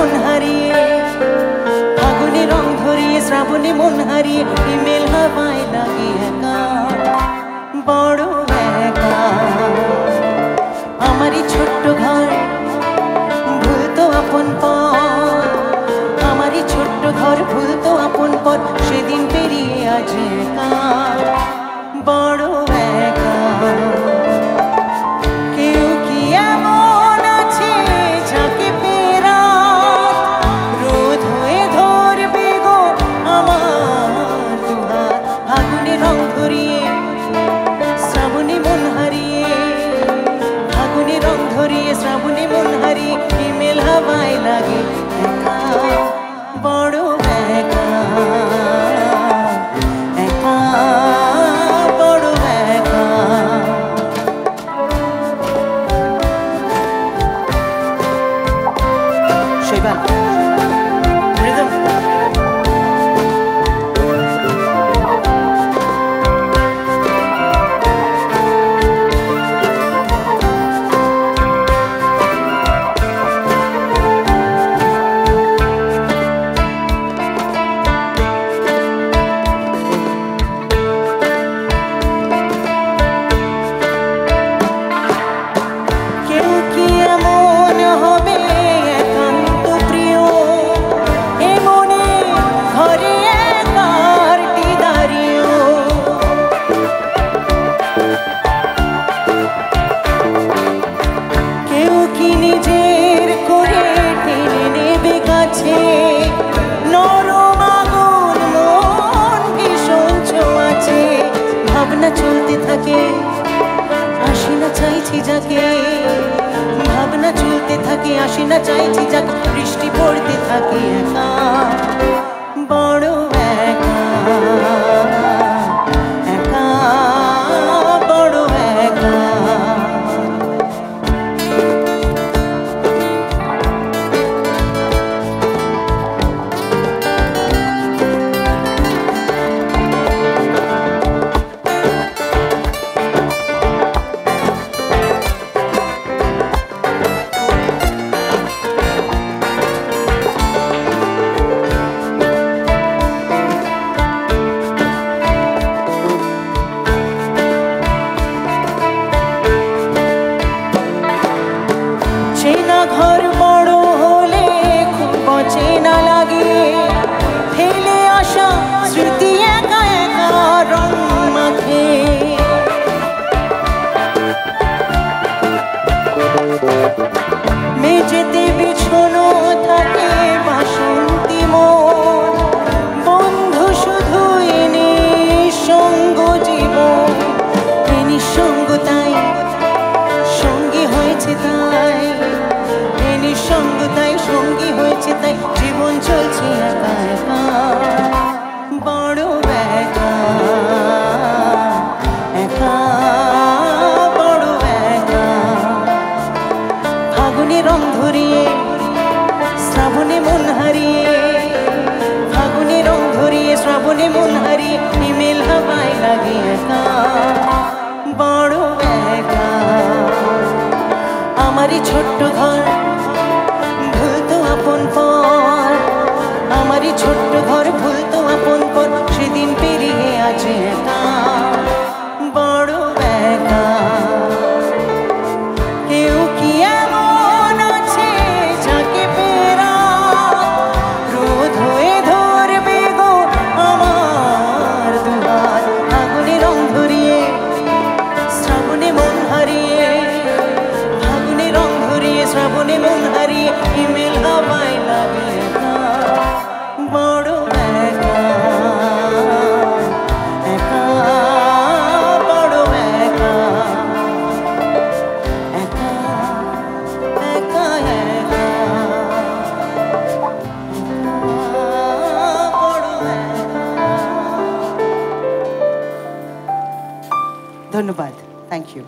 মন হারিয়ে, ফাগুনে রং ধরিয়ে, শ্রাবণে মন হারিয়ে, হিমেল হাওয়ায় লাগে একা, বড় একা। আমারই ছোট্ট ঘর ভুলতো আপন পর, আমারই ছোট্ট ঘর ভুলতো আপন পর, সেদিন পেরিয়ে আজ একা, বড় একা। কেউ কি এমন আছে যাকে পেরা রোদ হয়ে ধরবে গো আমার দুহাত, ফাগুনে রং ধরিয়ে, শ্রাবণে মন হারিয়ে, ফাগুনে রং ধরিয়ে, শ্রাবণে মন হারিয়ে, হিমেল হাওয়ায় লাগে একা, বড় একা, একা, বড় একা। শৈবাল রিদম চলতে থাকে, আসি না চাইছি যাকে, ভাবনা চলতে থাকে, আসি না চাইছি যাকে, বৃষ্টি পড়তে থাকে একা, বড় একা, একা, বড় একা। ঘর বড় হলে খুব অচেনা লাগে, ফেলে আসা স্মৃতি একা একা রং মাখে, মেঝেতে বিছানো থাকে বাসন্তী মন, বন্ধু শুধুই নিঃসঙ্গ জীবন, নিঃসঙ্গ তাই সঙ্গী হয়েছে, তাই নিঃসঙ্গ তাই সঙ্গী হয়েছে, তাই জীবন চলছে একা একা, বড় একা, একা, বড় একা। ফাগুনে রং ধরিয়ে, শ্রাবণে মন হারিয়ে, ফাগুনে রং ধরিয়ে, শ্রাবণে মন হারিয়ে, হিমেল হাওয়ায় লাগে একা, বড় একা। আমারই ছোট্ট ঘর ভুলতো আপন পর, আমারই ছোট্ট ঘর ভুলতো আপন পর, সেদিন পেরিয়ে আজ একা, বড় একা। কেউ কি এমন আছে যাকে পেরা রোদ হয়ে ধরবে গো আমার দুহাত, ফাগুনে রং ধরিয়ে, শ্রাবণে মন হারিয়ে, ফাগুনে রং ধরিয়ে, শ্রাবণে মন হারিয়ে, হিমেল হাওয়ায় লাগে একা, বড় একা, একা, বড় একা, একা, একা, একা, বড় একা। ধন্যবাদ, থ্যাংক ইউ।